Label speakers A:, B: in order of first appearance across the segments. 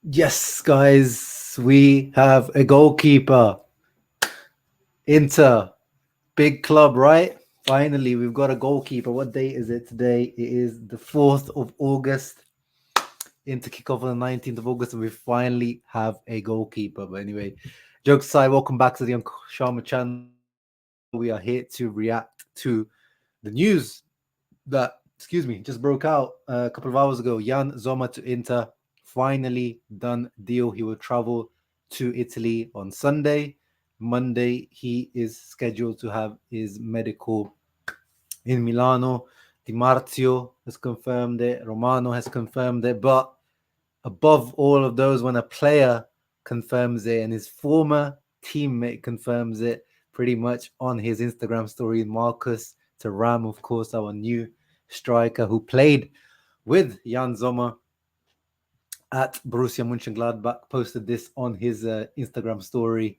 A: Yes, guys, we have a goalkeeper. Inter, big club, right? Finally, we've got a goalkeeper. What date is it today? It is the 4th of August. Inter kick off on the 19th of August, and we finally have a goalkeeper. But anyway, jokes aside, welcome back to the Uncle Sharma channel. We are here to react to the news that, just broke out a couple of hours ago. Yann Sommer to Inter, finally done deal. He will travel to Italy on Sunday. Monday, he is scheduled to have his medical in Milano. Di Marzio has confirmed it. Romano has confirmed it. But above all of those, when a player confirms it and his former teammate confirms it, pretty much on his Instagram story, Marcus Thuram, of course, our new striker who played with Yann Sommer at Borussia Mönchengladbach, posted this on his Instagram story.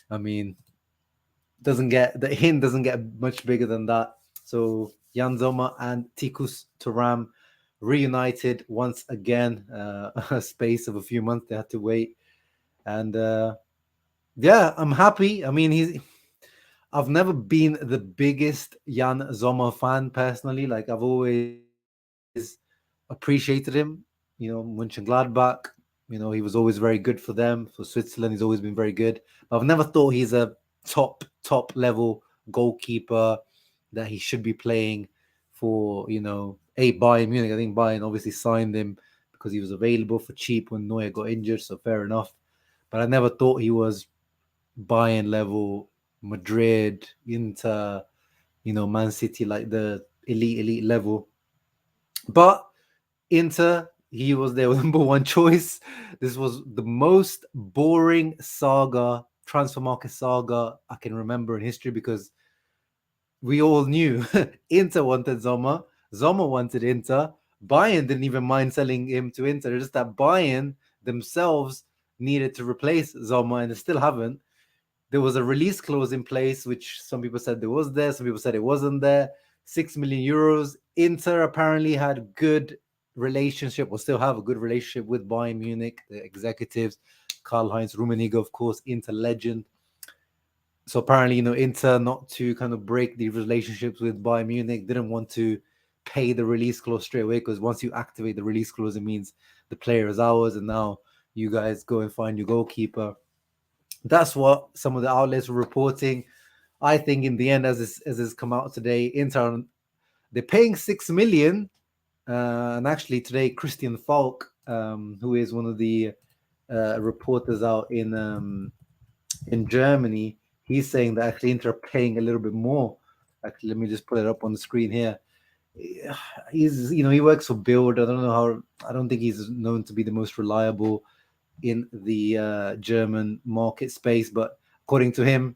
A: I mean, the hint doesn't get much bigger than that. So Yann Sommer and Tikus Thuram reunited once again. A space of a few months they had to wait, and yeah, I'm happy. I mean, I've never been the biggest Yann Sommer fan personally. Like I've always appreciated him. Mönchengladbach. He was always very good for them, for Switzerland. He's always been very good. But I've never thought he's a top level goalkeeper that he should be playing for. A Bayern Munich. I think Bayern obviously signed him because he was available for cheap when Neuer got injured. So fair enough. But I never thought he was Bayern level, Madrid, Inter, Man City, like the elite level. But Inter, he was their number one choice. This was the most boring transfer market saga I can remember in history because we all knew Inter wanted Sommer wanted Inter. Bayern didn't even mind selling him to Inter. It's just that Bayern themselves needed to replace Sommer and they still haven't. There was a release clause in place, which some people said there was there, some people said it wasn't there. 6 million euros. Inter apparently had good relationship, or still have a good relationship with Bayern Munich, the executives, Karl-Heinz Rummenigge, of course, Inter legend. So apparently, Inter, not to kind of break the relationships with Bayern Munich, didn't want to pay the release clause straight away because once you activate the release clause, it means the player is ours, and now you guys go and find your goalkeeper. That's what some of the outlets were reporting. I think in the end, as this come out today, Inter, they're paying 6 million. And actually today, Christian Falk, who is one of the reporters out in Germany, he's saying that actually Inter are paying a little bit more. Actually, let me just put it up on the screen here. He works for Build. I don't think he's known to be the most reliable in the German market space, but according to him,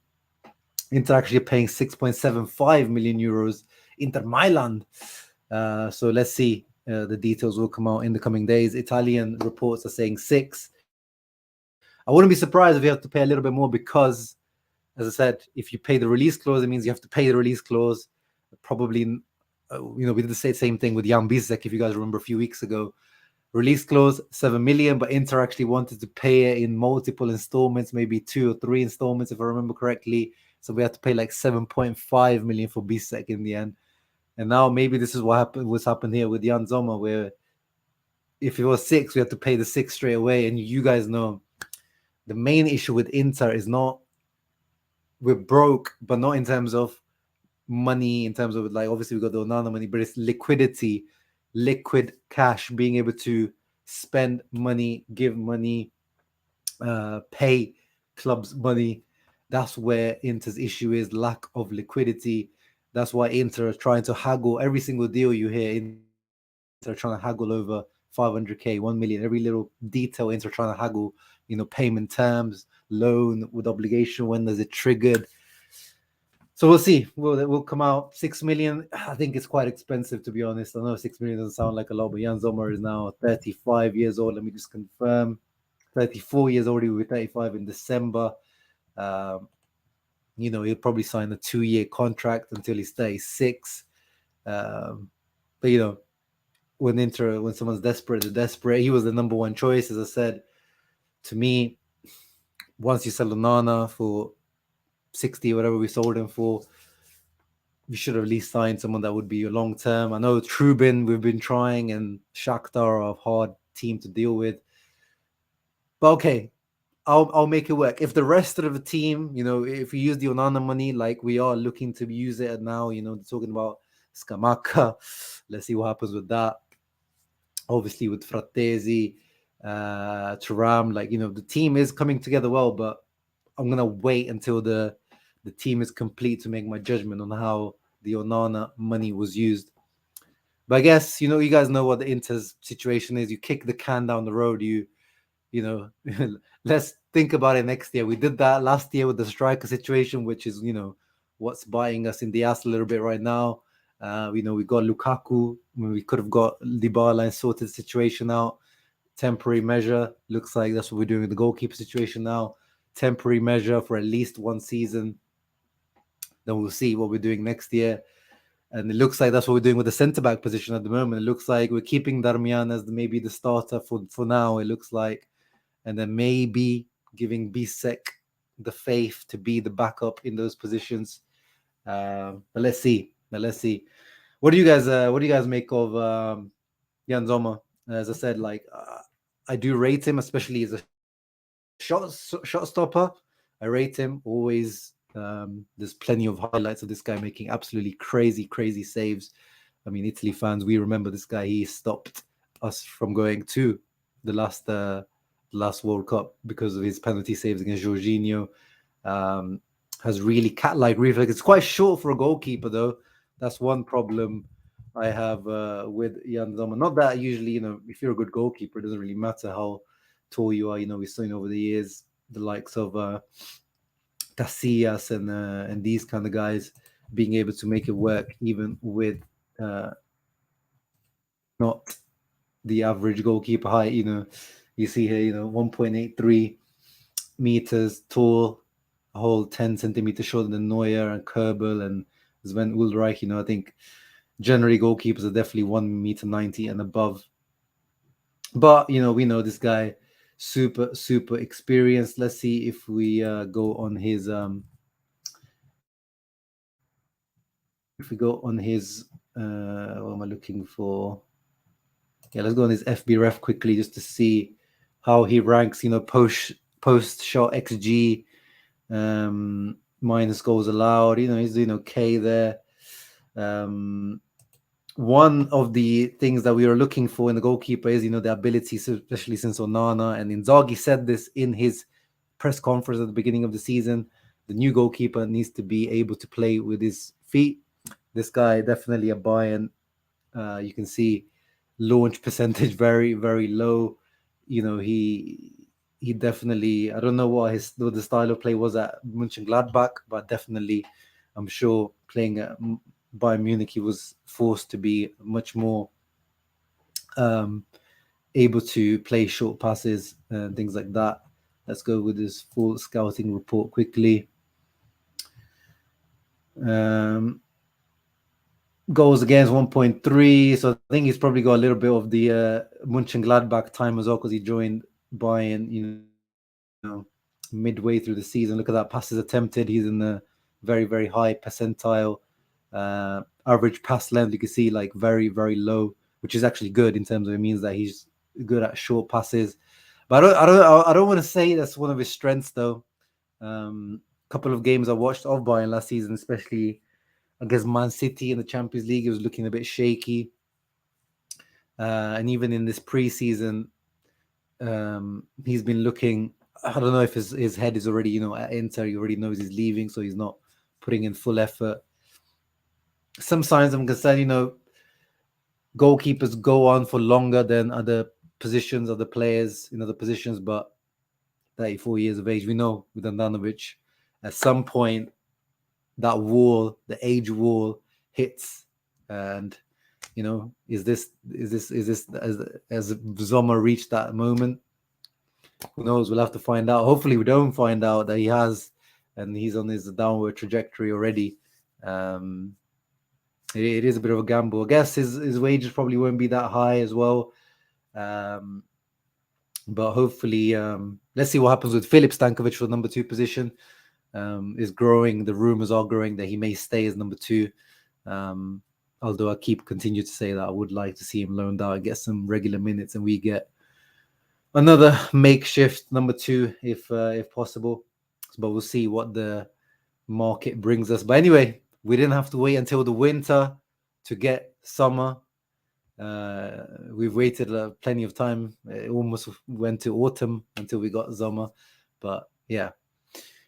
A: Inter actually paying 6.75 million euros. Inter Milan. So let's see. The details will come out in the coming days. Italian reports are saying 6. I wouldn't be surprised if you have to pay a little bit more because, as I said, if you pay the release clause, it means you have to pay the release clause. Probably, we did the same thing with Jan Bisek, if you guys remember a few weeks ago. Release clause 7 million, but Inter actually wanted to pay it in multiple installments, maybe 2 or 3 installments, if I remember correctly. So we had to pay like 7.5 million for Bisek in the end. And now maybe this is what's happened here with Yann Sommer, where if it was 6, we had to pay the 6 straight away. And you guys know the main issue with Inter is not we're broke, but not in terms of money, in terms of like obviously we got the Onana money, but it's liquidity, liquid cash, being able to spend money, give money, pay clubs money. That's where Inter's issue is, lack of liquidity. That's why Inter are trying to haggle every single deal you hear. Inter are trying to haggle over 500k, 1 million. Every little detail Inter are trying to haggle. Payment terms, loan with obligation. When does it triggered? So we'll see. Will come out 6 million. I think it's quite expensive, to be honest. I know 6 million doesn't sound like a lot, but Yann Sommer is now 35 years old. Let me just confirm. 34 years old. He will be 35 in December. He'll probably sign a 2-year contract until he's 36. But when someone's desperate, they're desperate. He was the number one choice, as I said. To me, once you sell Onana for 60, whatever we sold him for, we should have at least signed someone that would be a long term. I know Trubin, we've been trying, and Shakhtar are a hard team to deal with. But okay, I'll make it work. If the rest of the team, if we use the Onana money like we are looking to use it now, talking about Scamacca, let's see what happens with that. Obviously with Frattesi, Thuram, the team is coming together well, but I'm gonna wait until the team is complete to make my judgment on how the Onana money was used. But I guess you guys know what the Inter's situation is. You kick the can down the road. Let's think about it next year. We did that last year with the striker situation, which is what's biting us in the ass a little bit right now. We got Lukaku when we could have got Dybala and sorted the situation out. Temporary measure. Looks like that's what we're doing with the goalkeeper situation now. Temporary measure for at least one season. Then we'll see what we're doing next year. And it looks like that's what we're doing with the centre-back position at the moment. It looks like we're keeping Darmian as maybe the starter for now, it looks like. And then maybe giving Bisek the faith to be the backup in those positions. But let's see. What do you guys make of Yann Sommer? As I said, I do rate him, especially as a shot stopper. I rate him always. There's plenty of highlights of this guy making absolutely crazy saves. I mean, Italy fans, we remember this guy. He stopped us from going to the last World Cup because of his penalty saves against Jorginho. Has really cat-like reflex. It's quite short for a goalkeeper, though. That's one problem I have with Yann Sommer. Not that usually, if you're a good goalkeeper, it doesn't really matter how tall you are. We've seen over the years the likes of Casillas and these kind of guys being able to make it work even with not the average goalkeeper height. You see here, 1.83 meters tall, a whole 10 centimeters shorter than Neuer and Kerbel and Sven Ulreich. I think generally goalkeepers are definitely 1 meter 90 and above. But we know this guy super experienced. Let's see if we go on his what am I looking for? Yeah, let's go on his FBref quickly just to see how he ranks, post shot XG, minus goals allowed. He's doing okay there. One of the things that we are looking for in the goalkeeper is, the ability, especially since Onana and Inzaghi said this in his press conference at the beginning of the season, the new goalkeeper needs to be able to play with his feet. This guy definitely a Bayern. You can see launch percentage very low. He definitely, I don't know what the style of play was at Mönchengladbach, but definitely I'm sure playing at Bayern Munich he was forced to be much more able to play short passes and things like that. Let's go with this full scouting report quickly. Goals against 1.3, so I think he's probably got a little bit of the Mönchengladbach time as well because he joined Bayern, midway through the season. Look at that, passes attempted. He's in the very high percentile. Average pass length, you can see very low, which is actually good in terms of it means that he's good at short passes. But I don't want to say that's one of his strengths though. Couple of games I watched of Bayern last season, especially against Man City in the Champions League, it was looking a bit shaky. And even in this preseason, he's been looking, I don't know if his head is already, at Inter, he already knows he's leaving, so he's not putting in full effort. Some signs I'm concerned, goalkeepers go on for longer than other positions, other players in other positions, but 34 years of age, we know with Andanovic, at some point, that wall, the age wall, hits, and is this as Sommer reached that moment? Who knows? We'll have to find out. Hopefully, we don't find out that he has, and he's on his downward trajectory already. It is a bit of a gamble. I guess his wages probably won't be that high as well. But hopefully, let's see what happens with Filip Stankovic for the number 2 position. Is growing. The rumors are growing that he may stay as number 2. Although I continue to say that I would like to see him loaned out and get some regular minutes, and we get another makeshift number 2 if possible. But we'll see what the market brings us. But anyway, we didn't have to wait until the winter to get Sommer. We've waited plenty of time. It almost went to autumn until we got Sommer. But yeah,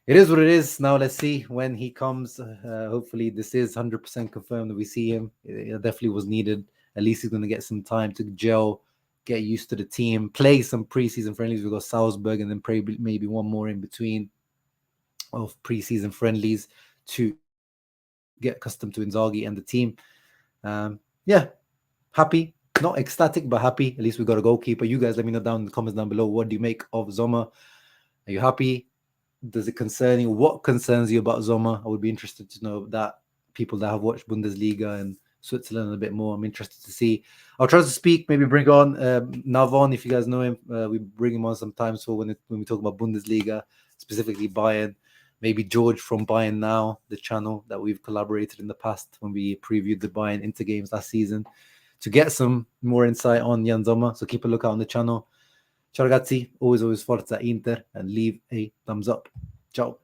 A: it is what it is. Now let's see when he comes. Hopefully this is 100% confirmed that we see him. It definitely was needed. At least he's going to get some time to gel, get used to the team, play some preseason friendlies. We've got Salzburg and then maybe one more in between of preseason friendlies to get accustomed to Inzaghi and the team. Yeah, happy. Not ecstatic, but happy. At least we got a goalkeeper. You guys let me know down in the comments down below. What do you make of Sommer? Are you happy? Does it concern you? What concerns you about Sommer? I would be interested to know that. People that have watched Bundesliga and Switzerland a bit more, I'm interested to see. I'll try to speak, maybe bring on Navon, if you guys know him. We bring him on sometimes for when we talk about Bundesliga, specifically Bayern. Maybe George from Bayern Now, the channel that we've collaborated in the past when we previewed the Bayern Inter games last season, to get some more insight on Yann Sommer. So keep a lookout on the channel. Ciao ragazzi, always Forza Inter, and leave a thumbs up. Ciao.